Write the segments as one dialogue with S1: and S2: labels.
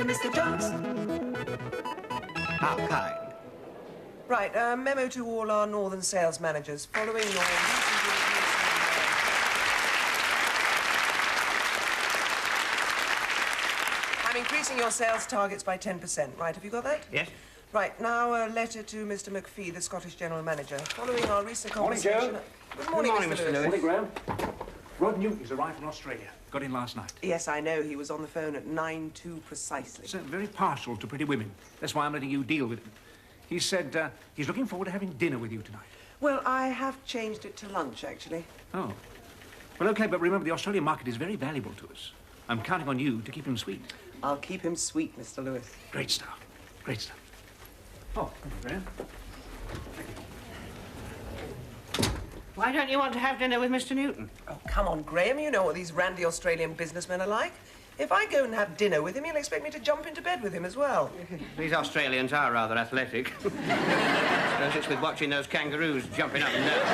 S1: to Mr. Jones.
S2: How kind.
S1: Right, memo to all our northern sales managers. Following your... I'm increasing your sales targets by 10%. Right, have you got that?
S2: Yes.
S1: Right, now a letter to Mr. McPhee, the Scottish General Manager. Following our recent
S3: Morning,
S1: conversation...
S3: Joe.
S1: Good morning, Mr. Lewis.
S3: Morning, Graham. Rod Newton's arrived from Australia. Got in last night.
S1: Yes, I know. He was on the phone at 9:02 precisely.
S3: He's very partial to pretty women. That's why I'm letting you deal with him. He said he's looking forward to having dinner with you tonight.
S1: Well, I have changed it to lunch, actually.
S3: Oh. Well, OK, but remember, the Australian market is very valuable to us. I'm counting on you to keep him sweet.
S1: I'll keep him sweet, Mr. Lewis.
S3: Great stuff. Great stuff. Oh, thank you, Graham. Thank you.
S2: Why don't you want to have dinner with Mr. Newton?
S1: Oh, come on, Graham. You know what these randy Australian businessmen are like. If I go and have dinner with him, he'll expect me to jump into bed with him as well.
S2: These Australians are rather athletic. Suppose it's with watching those kangaroos jumping up and down.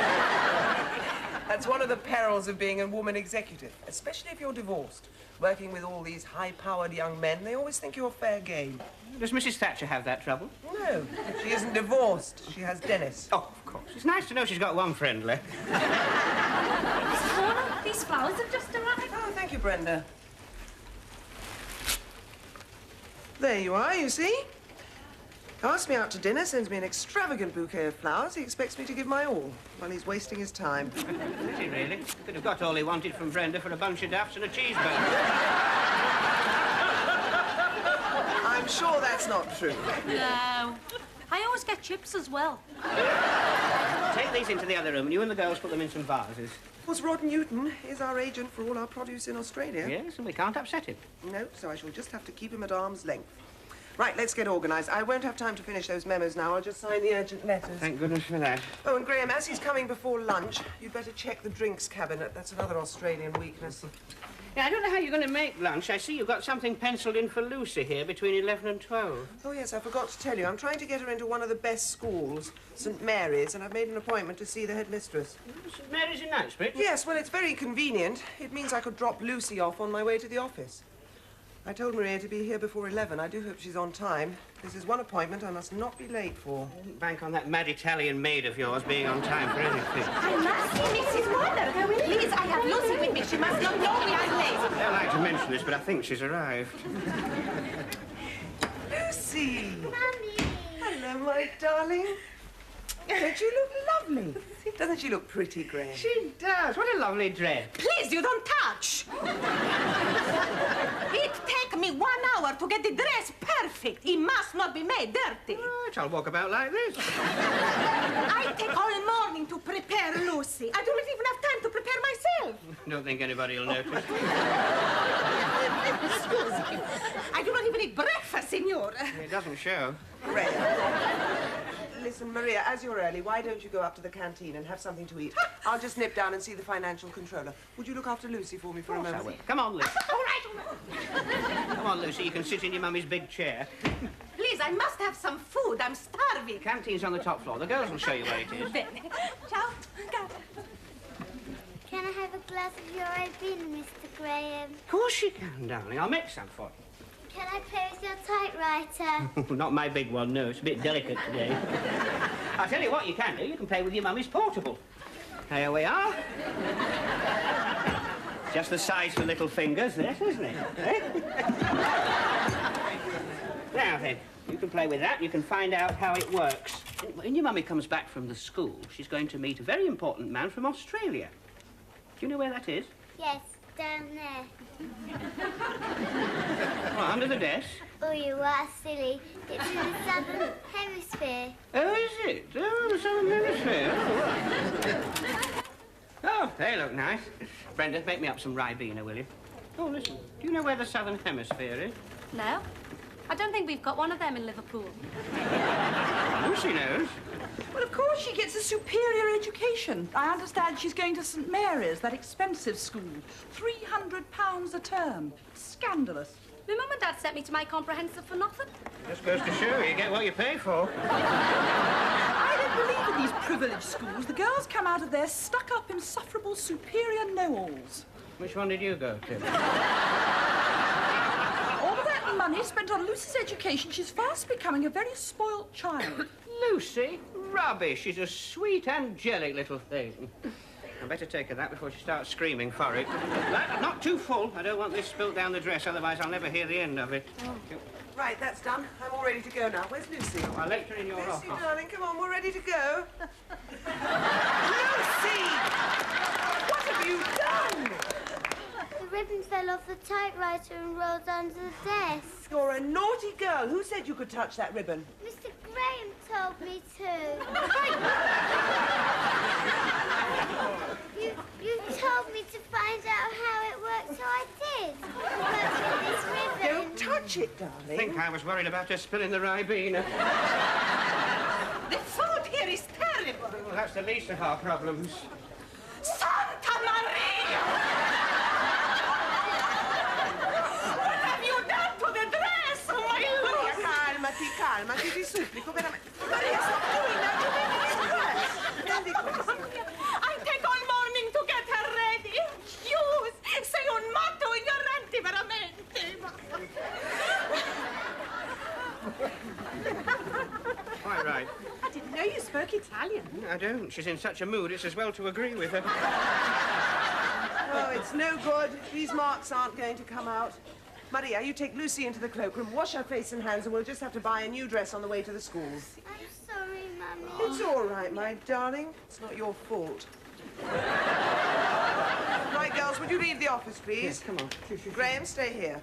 S1: That's one of the perils of being a woman executive, especially if you're divorced. Working with all these high-powered young men, they always think you're fair game.
S2: Does Mrs. Thatcher have that trouble?
S1: No, she isn't divorced. She has Dennis.
S2: Oh, of course. It's nice to know she's got one friend left.
S4: Mrs. Warner, these flowers have just arrived.
S1: Oh, thank you, Brenda. There you are, you see? Asks me out to dinner, sends me an extravagant bouquet of flowers. He expects me to give my all, while he's wasting his time.
S2: Is he really? Could have got all he wanted from Brenda for a bunch of daffs and a cheeseburger.
S1: I'm sure that's not true.
S4: No. I always get chips as well.
S2: Take these into the other room and you and the girls put them in some vases.
S1: Of course, Rod Newton is our agent for all our produce in Australia.
S2: Yes, and we can't upset him.
S1: No, so I shall just have to keep him at arm's length. Right, let's get organised. I won't have time to finish those memos now. I'll just sign the urgent letters.
S2: Thank goodness for that.
S1: Oh, and Graham, as he's coming before lunch, you'd better check the drinks cabinet. That's another Australian weakness.
S2: Yeah, I don't know how you're going to make lunch. I see you've got something penciled in for Lucy here between 11 and 12.
S1: Oh, yes, I forgot to tell you. I'm trying to get her into one of the best schools, St. Mary's, and I've made an appointment to see the headmistress.
S2: St. Mary's in Knightsbridge?
S1: Yes, well, it's very convenient. It means I could drop Lucy off on my way to the office. I told Maria to be here before 11. I do hope she's on time. This is one appointment I must not be late for.
S2: Bank on that mad Italian maid of yours being on time for anything.
S4: I must see Mrs. Warner. Go in. Please, I have Lucy with me. She must not know me. I'm late.
S2: I don't like to mention this, but I think she's arrived.
S1: Lucy!
S4: Mummy.
S1: Hello, my darling. Don't you look lovely? Doesn't she look pretty, Graham?
S2: She does. What a lovely dress.
S4: Please, you don't touch. It take me 1 hour to get the dress perfect. It must not be made dirty.
S2: Right, I'll walk about like this.
S4: I take all morning to prepare Lucy. I do not even have time to prepare myself.
S2: Don't think anybody will notice.
S4: Excuse me. I do not even eat breakfast, Signor.
S2: It doesn't show.
S1: Graham. Listen, Maria, as you're early, why don't you go up to the canteen and have something to eat? I'll just nip down and see the financial controller. Would you look after Lucy for me for a moment?
S2: I will. Come on, Lucy.
S4: All right.
S2: Come on, Lucy. You can sit in your mummy's big chair.
S4: Please, I must have some food. I'm starving.
S2: Canteen's on the top floor. The girls will show you where it is.
S4: Bene. Ciao.
S5: Can I have a glass of your Ribena, Mr. Graham?
S2: Of course you can, darling. I'll make some for you.
S5: Can I play with your typewriter?
S2: Not my big one, no. It's a bit delicate today. I'll tell you what you can do. You can play with your mummy's portable. Here we are. Just the size for little fingers, this, isn't it? Eh? Now then, you can play with that. You can find out how it works. When your mummy comes back from the school, she's going to meet a very important man from Australia. Do you know where that is?
S5: Yes, down there.
S2: Well, under the desk.
S5: Oh, you are silly. It's in the southern hemisphere.
S2: Oh, is it? Oh, the Southern Hemisphere. Oh, they look nice. Brenda, make me up some Ribena, will you? Oh, listen, do you know where the Southern Hemisphere is?
S4: No. I don't think we've got one of them in Liverpool.
S2: Lucy knows.
S6: Well, of course she gets a superior education. I understand she's going to St. Mary's, that expensive school. £300 a term. Scandalous.
S4: My mum and dad sent me to my comprehensive for nothing.
S2: Just goes to show you get what you pay for.
S6: I don't believe in these privileged schools. The girls come out of there stuck up, insufferable, superior know-alls.
S2: Which one did you go to?
S6: All that money spent on Lucy's education, she's fast becoming a very spoilt child.
S2: Lucy? Rubbish. She's a sweet, angelic little thing. I'd better take her that before she starts screaming for it. Not too full. I don't want this spilt down the dress, otherwise I'll never hear the end of it.
S1: Right, that's done. I'm all ready to go now. Where's Lucy?
S2: I'll let her in your
S1: Lucy,
S2: office.
S1: darling, come on, we're ready to go. Lucy! What have you done?
S5: The ribbon fell off the typewriter and rolled under the desk.
S1: You're a naughty girl. Who said you could touch that ribbon?
S5: Mr. Graham told me to. You told me to find out how it worked, so I did. It works with this ribbon.
S1: Don't touch it, darling.
S2: I think I was worried about her spilling the Ribena.
S4: The food here is terrible.
S2: Well, that's the least of our problems.
S4: Santa Maria! What have you done to the dress, my Lucy?
S1: Calmati, ti supplico, veramente. Maria, stop doing that. You're making it worse. Prendi questo.
S4: I take all morning to get her ready. Scusi, sei un matto ignorante veramente.
S2: Quite right.
S4: I didn't know you spoke Italian.
S2: I don't. She's in such a mood, it's as well to agree with her.
S1: Oh, it's no good. These marks aren't going to come out. Maria, you take Lucy into the cloakroom, wash her face and hands, and we'll just have to buy a new dress on the way to the school.
S5: I'm sorry, Mummy.
S1: It's all right, my darling. It's not your fault. Right, girls, would you leave the office, please?
S2: Yes, come on.
S1: Graham, stay here.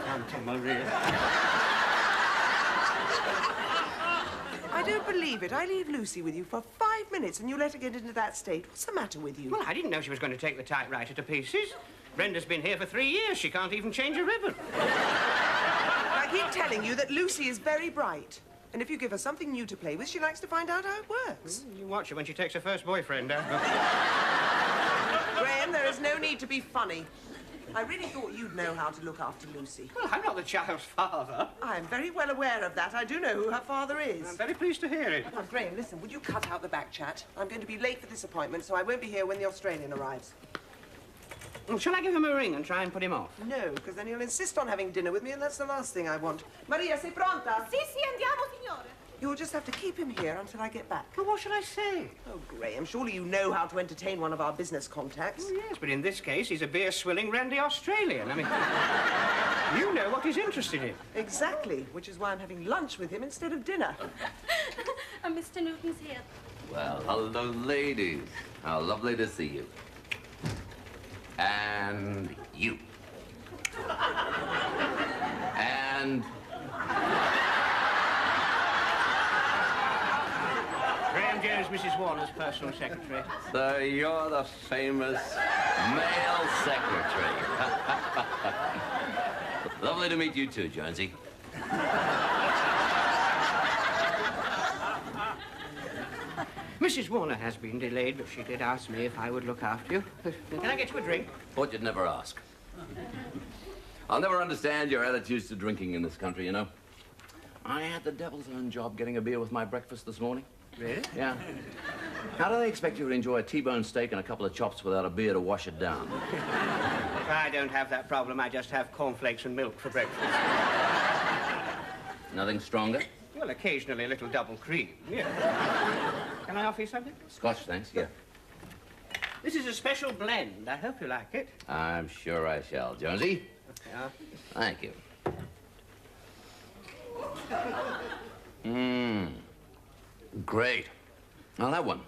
S2: Santa Maria.
S1: I don't believe it. I leave Lucy with you for 5 minutes and you let her get into that state. What's the matter with you?
S2: Well, I didn't know she was going to take the typewriter to pieces. Brenda's been here for 3 years. She can't even change a ribbon.
S1: I keep telling you that Lucy is very bright. And if you give her something new to play with, she likes to find out how it works.
S2: You watch her when she takes her first boyfriend out.
S1: Graham, there is no need to be funny. I really thought you'd know how to look after Lucy.
S2: Well, I'm not the child's father.
S1: I am very well aware of that. I do know who her father
S2: I'm
S1: is.
S2: very pleased to hear it.
S1: Now, Graham, listen, would you cut out the back chat? I'm going to be late for this appointment, so I won't be here when the Australian arrives.
S2: Well, shall I give him a ring and try and put him off?
S1: No, because then he'll insist on having dinner with me, and that's the last thing I want. Maria, sei pronta?
S4: Sì, sì, andiamo, signore.
S1: You'll just have to keep him here until I get back.
S2: Well, what shall I say?
S1: Oh, Graham, surely you know how to entertain one of our business contacts.
S2: Oh, yes, but in this case, he's a beer-swilling, randy Australian. I mean, you know what he's interested in.
S1: Exactly, which is why I'm having lunch with him instead of dinner.
S5: And Mr. Newton's here.
S7: Well, hello, ladies. How lovely to see you. And you. And...
S2: Graham Jones, Mrs. Warner's personal secretary.
S7: So you're the famous male secretary. Lovely to meet you too, Jonesy.
S2: Mrs. Warner has been delayed, but she did ask me if I would look after you. Can I get you a drink?
S7: Thought you'd never ask. I'll never understand your attitudes to drinking in this country, you know. I had the devil's own job getting a beer with my breakfast this morning.
S2: Really?
S7: Yeah. How do they expect you to enjoy a T-bone steak and a couple of chops without a beer to wash it down?
S2: I don't have that problem. I just have cornflakes and milk for breakfast.
S7: Nothing stronger?
S2: Well, occasionally a little double cream, yeah. Can I offer you something?
S7: Scotch, thanks, yeah.
S2: This is a special blend. I hope you like it.
S7: I'm sure I shall, Jonesy.
S2: Yeah.
S7: Thank you. Great. Now, that one.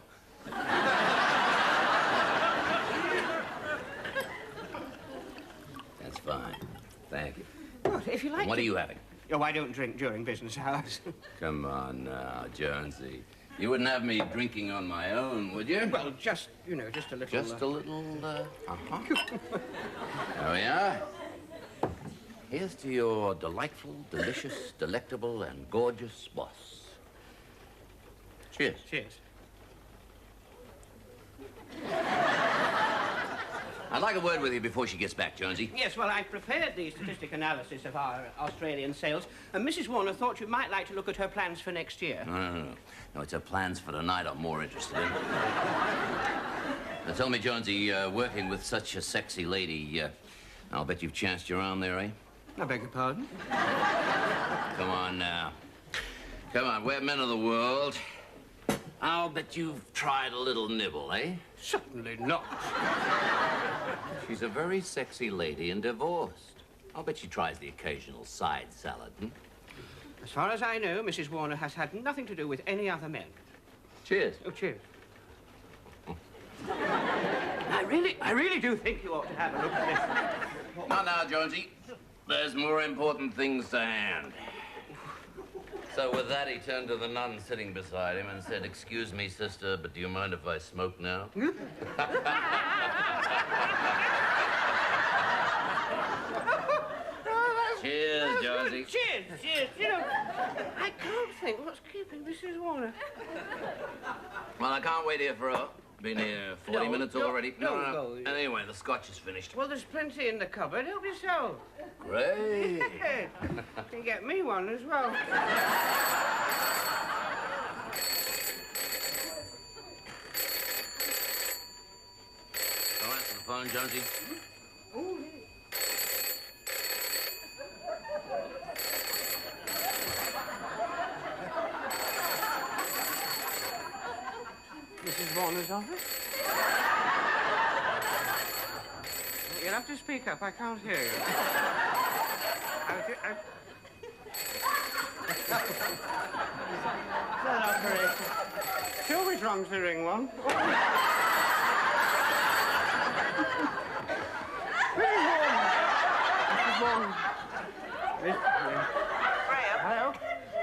S7: That's fine. Thank you.
S2: Well, if you like
S7: What
S2: to...
S7: are you having?
S2: Oh, I don't drink during business hours.
S7: Come on now, Jonesy. You wouldn't have me drinking on my own, would you?
S2: Well, just, you know, just a little...
S7: Just a little, uh-huh. There we are. Here's to your delightful, delicious, delectable, and gorgeous boss. Cheers.
S2: Cheers.
S7: I'd like a word with you before she gets back, Jonesy.
S2: Yes, well, I prepared the statistic analysis of our Australian sales, and Mrs. Warner thought you might like to look at her plans for next year.
S7: No, it's her plans for tonight I'm more interested in. Now, tell me, Jonesy, working with such a sexy lady, I'll bet you've chanced your arm there, eh?
S2: I beg your pardon?
S7: Come on now. Come on, we're men of the world. I'll bet you've tried a little nibble, eh?
S2: Certainly not.
S7: She's a very sexy lady and divorced. I'll bet she tries the occasional side salad, hmm?
S2: As far as I know, Mrs. Warner has had nothing to do with any other men.
S7: Cheers.
S2: Oh, cheers. I really do think you ought to have a look at this.
S7: Now, Jonesy. There's more important things to hand. So with that, he turned to the nun sitting beside him and said, "Excuse me, sister, but do you mind if I smoke now?" Cheers, Jonesy.
S2: Cheers, cheers. You know, I can't think what's keeping Mrs. Warner.
S7: Well, I can't wait here for her. Been here 40 minutes already.
S2: No.
S7: Anyway, the scotch is finished.
S2: Well, there's plenty in the cupboard. Help yourself.
S7: Great.
S2: You can get me one as well.
S7: Go answer the phone, Jonesy.
S2: Mrs. Warner's office? You'll have to speak up. I can't hear you. That operator. She always wrongs the ring one. Mrs. Warner.
S1: Graham?
S2: Hello?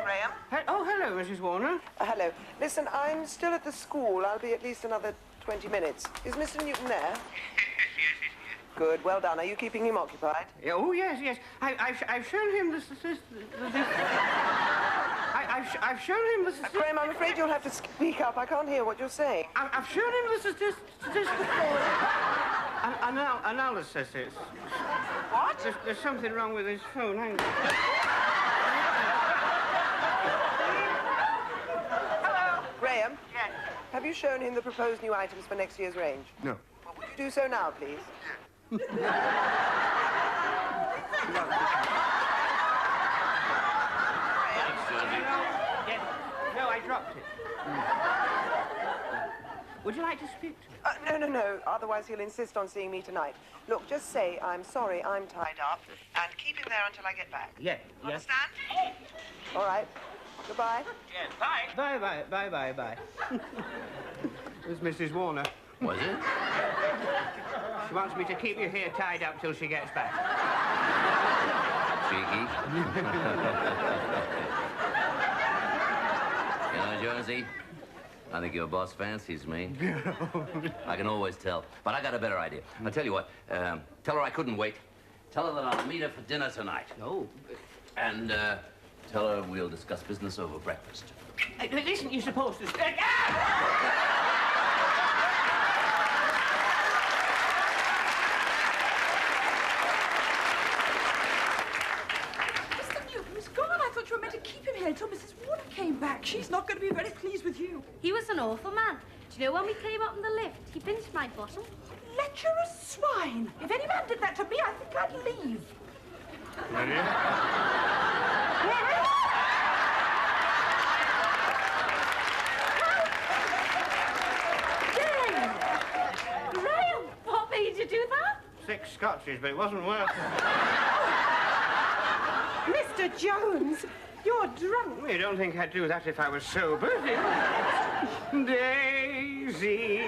S1: Graham?
S2: Oh, hello, Mrs. Warner.
S1: Hello. Listen, I'm still at the school. I'll be at least another 20 minutes. Is Mr. Newton there? Good, well done. Are you keeping him occupied?
S2: Yeah, oh, yes. I've shown him the I've shown him the
S1: Graham, I'm afraid you'll have to speak up. I can't hear what you're saying.
S2: I've shown him the statistical analysis.
S1: What?
S2: There's something wrong with his phone. Hang on.
S1: Hello? Graham?
S2: Yes.
S1: Have you shown him the proposed new items for next year's range?
S3: No.
S1: Well, would you do so now, please?
S2: No, I dropped it. Would you like to speak to him?
S1: No. Otherwise, he'll insist on seeing me tonight. Look, just say, "I'm sorry, I'm tied up," and keep him there until I get back.
S2: Yes.
S1: Understand? All right. Goodbye.
S2: Yes. Bye. It was Mrs. Warner.
S7: Was it?
S2: She wants me to keep you here tied up till she gets back.
S7: Cheeky. You know, Jonesy, I think your boss fancies me. I can always tell. But I got a better idea. I'll tell you what. Tell her I couldn't wait. Tell her that I'll meet her for dinner tonight.
S2: Oh.
S7: And tell her we'll discuss business over breakfast.
S2: Listen, you're supposed to...
S6: You were meant to keep him here until Mrs. Warner came back. She's not going to be very pleased with you.
S5: He was an awful man. Do you know when we came up in the lift, he pinched my bottom?
S6: Lecherous swine. If any man did that to me, I think I'd leave.
S5: Graham, what made you do that?
S2: 6 scotches, but it wasn't worth it.
S4: Mr. Jones, you're drunk.
S2: You don't think I'd do that if I was sober, do you? Daisy.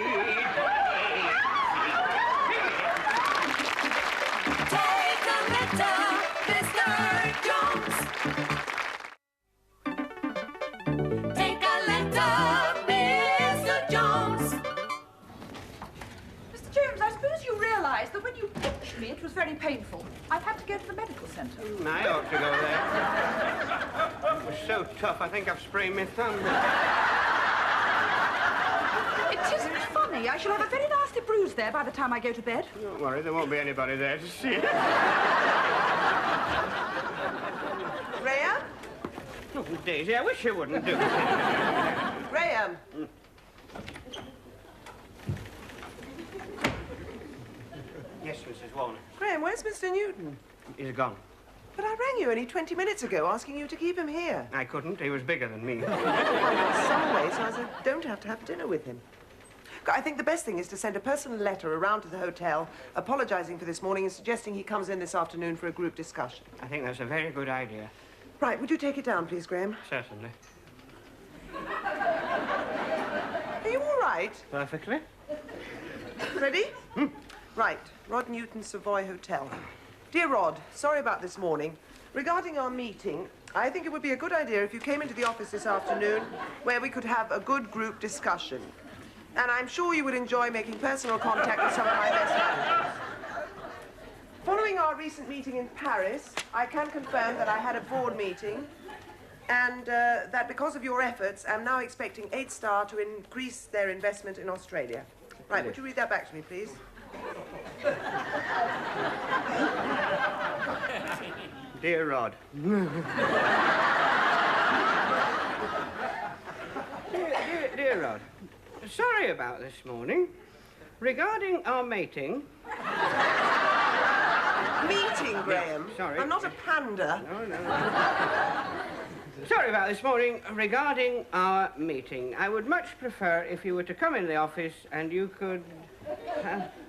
S8: Take a letter, Mr. Jones. Take a letter, Mr. Jones.
S6: Mr. Jones, I suppose you realise that when you pinched me, it was very painful. I've had to go to the medical centre.
S2: I ought to go there. It was so tough, I think I've sprained my thumb.
S6: It isn't funny. I shall have a very nasty bruise there by the time I go to bed.
S2: Don't worry, there won't be anybody there to see it.
S1: Graham?
S2: Oh, Daisy, I wish you wouldn't do it.
S1: Graham!
S2: Yes, Mrs. Warner.
S1: Graham, where's Mr. Newton?
S2: He's gone.
S1: But I rang you only 20 minutes ago asking you to keep him here.
S2: I couldn't. He was bigger than me.
S1: Some way, so I don't have to have dinner with him. I think the best thing is to send a personal letter around to the hotel apologizing for this morning and suggesting he comes in this afternoon for a group discussion.
S2: I think that's a very good idea.
S1: Right, would you take it down, please, Graham?
S2: Certainly.
S1: Are you all right?
S2: Perfectly.
S1: Ready? Right. Rod Newton, Savoy Hotel. Dear Rod, sorry about this morning. Regarding our meeting, I think it would be a good idea if you came into the office this afternoon where we could have a good group discussion. And I'm sure you would enjoy making personal contact with some of my best managers. Following our recent meeting in Paris, I can confirm that I had a board meeting and that because of your efforts, I'm now expecting 8-Star to increase their investment in Australia. Right, would you read that back to me, please?
S2: Dear Rod. Dear Rod, sorry about this morning. Regarding our meeting...
S1: Meeting, Graham.
S2: Sorry.
S1: I'm not a panda.
S2: No. Sorry about this morning. Regarding our meeting, I would much prefer if you were to come in the office and you could...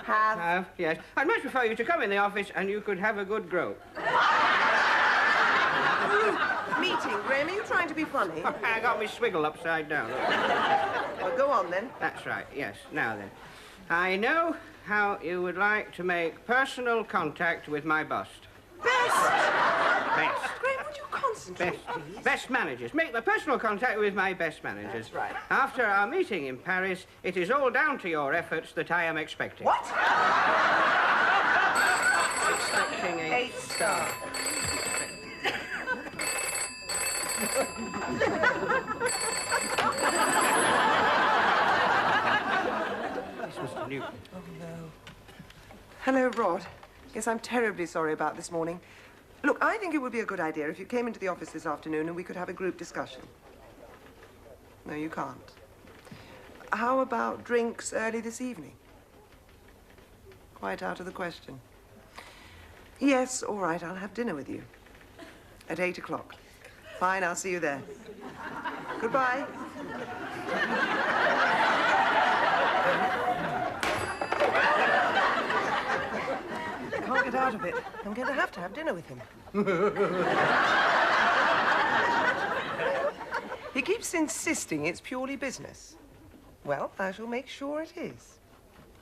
S1: Have.
S2: Yes. I'd much prefer you to come in the office and you could have a good grow.
S1: Meeting, Graham. Are you trying to be funny?
S2: I got me swiggle upside down.
S1: Well, go on, then.
S2: That's right, yes. Now then. I know how you would like to make personal contact with my bust.
S1: Best!
S2: Best.
S1: Graham, would you concentrate,
S2: Best,
S1: please?
S2: best managers. Make the personal contact with my best managers.
S1: That's right.
S2: After our meeting in Paris, it is all down to your efforts that I am expecting.
S1: What?
S2: Expecting a
S1: 8-Star.
S2: This Mr. Newton.
S1: Oh, no. Hello, Rod. Yes, I'm terribly sorry about this morning. Look, I think it would be a good idea if you came into the office this afternoon and we could have a group discussion. No, you can't. How about drinks early this evening? Quite out of the question. Yes, all right, I'll have dinner with you. At 8 o'clock. Fine, I'll see you there. Goodbye. Can't get out of it. I'm going to have dinner with him. He keeps insisting it's purely business. Well, I shall make sure it is.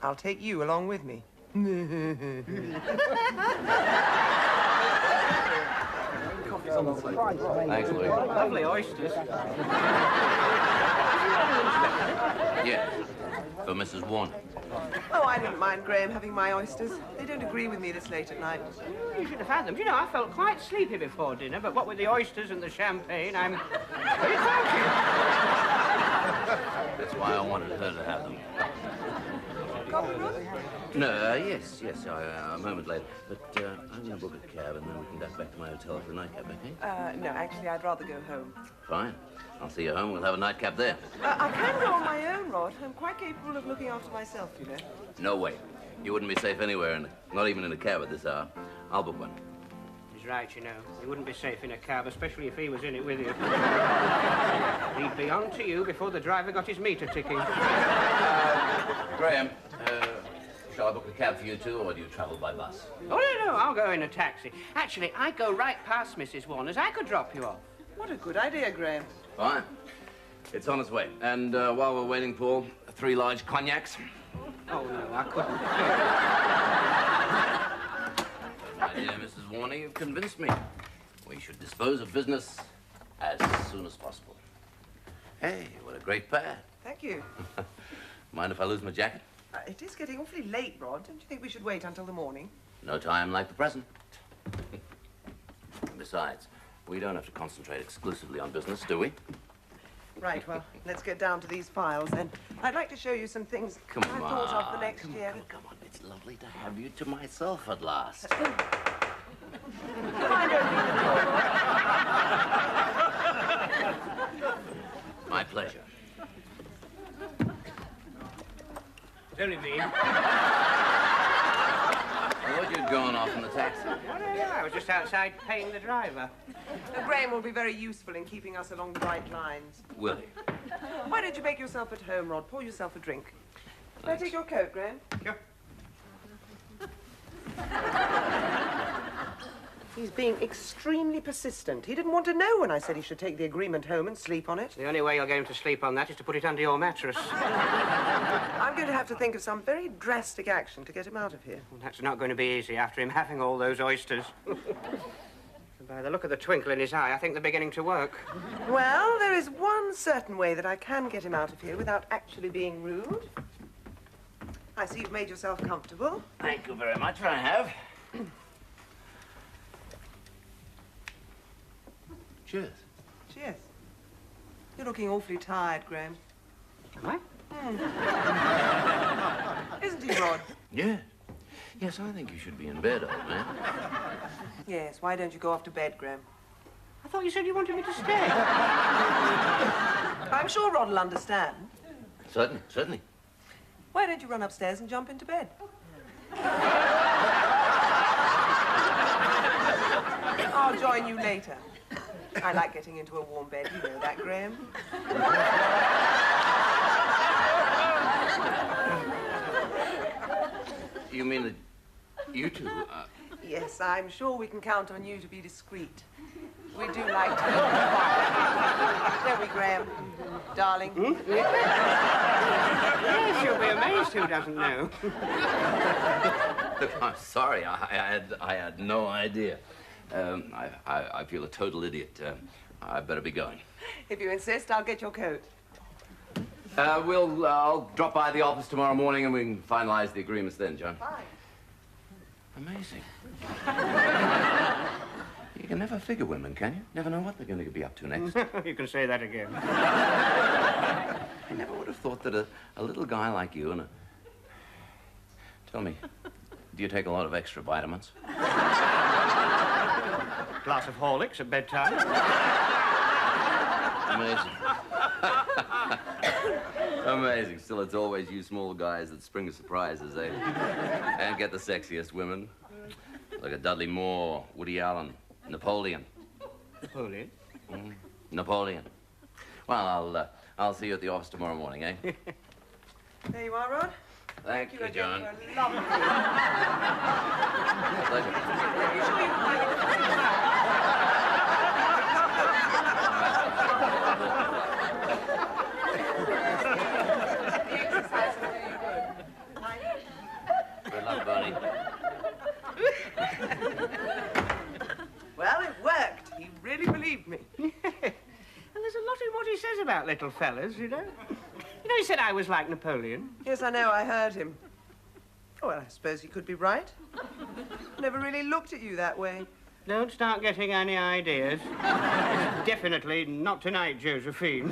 S1: I'll take you along with me.
S7: Thanks, Louis.
S2: Lovely oysters.
S7: Yeah, for Mrs. Warner.
S1: Oh, I didn't mind Graham having my oysters. They don't agree with me this late at night.
S2: You should have had them. You know, I felt quite sleepy before dinner, but what with the oysters and the champagne, I'm very thankful.
S7: That's why I wanted her to have them. No, yes, a moment later. But I'm going to book a cab and then we can dash back to my hotel for a nightcap, okay?
S1: No, actually, I'd rather go home.
S7: Fine. I'll see you home. We'll have a nightcap there.
S1: I can go on my own, Rod. I'm quite capable of looking after myself, you know.
S7: No way. You wouldn't be safe anywhere, not even in a cab at this hour. I'll book one.
S2: He's right, you know. He wouldn't be safe in a cab, especially if he was in it with you. He'd be on to you before the driver got his meter ticking.
S7: Graham, shall I book a cab for you too, or do you travel by bus?
S2: Oh, no, I'll go in a taxi. Actually, I go right past Mrs. Warner's. I could drop you off.
S1: What a good idea, Graham.
S7: Fine. It's on its way. And while we're waiting, Paul, 3 large cognacs.
S2: Oh, no, I couldn't.
S7: My dear Mrs. Warner, you've convinced me. We should dispose of business as soon as possible. Hey, what a great pair.
S1: Thank you.
S7: Mind if I lose my jacket?
S1: It is getting awfully late, Rod. Don't you think we should wait until the morning?
S7: No time like the present. Besides, we don't have to concentrate exclusively on business, do we?
S1: Right, well, let's get down to these files then. I'd like to show you some things
S7: Come
S1: I
S7: on.
S1: thought of for next year.
S7: Come on. It's lovely to have you to myself at last.
S1: Mind opening the door.
S7: My pleasure.
S2: It's only me.
S7: Well, what you going off in the taxi?
S2: I don't know. I was just outside paying the driver.
S1: Graham will be very useful in keeping us along the right lines.
S7: Will he?
S1: Why don't you make yourself at home, Rod? Pour yourself a drink. Can I take your coat, Graham?
S2: Sure.
S1: He's being extremely persistent. He didn't want to know when I said he should take the agreement home and sleep on it.
S2: The only way you'll get him to sleep on that is to put it under your mattress.
S1: I'm going to have to think of some very drastic action to get him out of here.
S2: Well, that's not going to be easy after him having all those oysters. By the look of the twinkle in his eye, I think they're beginning to work.
S1: Well, there is one certain way that I can get him out of here without actually being rude. I see you've made yourself comfortable.
S7: Thank you very much, I have. Cheers.
S1: Cheers. You're looking awfully tired, Graham.
S2: Am
S1: I? Isn't he, Rod?
S7: Yeah. Yes, I think you should be in bed, old man.
S1: Yes, why don't you go off to bed, Graham?
S2: I thought you said you wanted me to stay.
S1: I'm sure Rod will understand.
S7: Certainly, certainly.
S1: Why don't you run upstairs and jump into bed? I'll join you later. I like getting into a warm bed. You know that, Graham.
S7: You mean that you two...
S1: Yes, I'm sure we can count on you to be discreet. We do like to... Don't we, Graham? Darling?
S2: Yes, you'll be amazed who doesn't know.
S7: Look, I'm sorry. I had no idea. I feel a total idiot. I better be going.
S1: If you insist, I'll get your coat.
S7: I'll drop by the office tomorrow morning and we can finalize the agreements then, John.
S1: Fine.
S7: Amazing. You can never figure women, can you? Never know what they're going to be up to next.
S2: You can say that again.
S7: I never would have thought that a little guy like you and a... Tell me, do you take a lot of extra vitamins?
S2: Glass of Horlicks at bedtime.
S7: Amazing. Amazing. Still, it's always you small guys that spring the surprises, eh? And get the sexiest women. Look at Dudley Moore, Woody Allen, Napoleon.
S2: Napoleon?
S7: Napoleon. Well, I'll see you at the office tomorrow morning, eh?
S1: There you are, Rod.
S7: Thank you,
S1: again.
S7: John.
S1: You're lovely.
S7: Pleasure.
S1: Are you sure you would like it? The exercise will do you good.
S7: Good luck, Bonnie.
S1: Well, it worked. He really believed me.
S2: And there's a lot in what he says about little fellas, you know. You know, he said I was like Napoleon.
S1: Yes, I know. I heard him. Oh, well, I suppose he could be right. Never really looked at you that way.
S2: Don't start getting any ideas. Definitely not tonight, Josephine.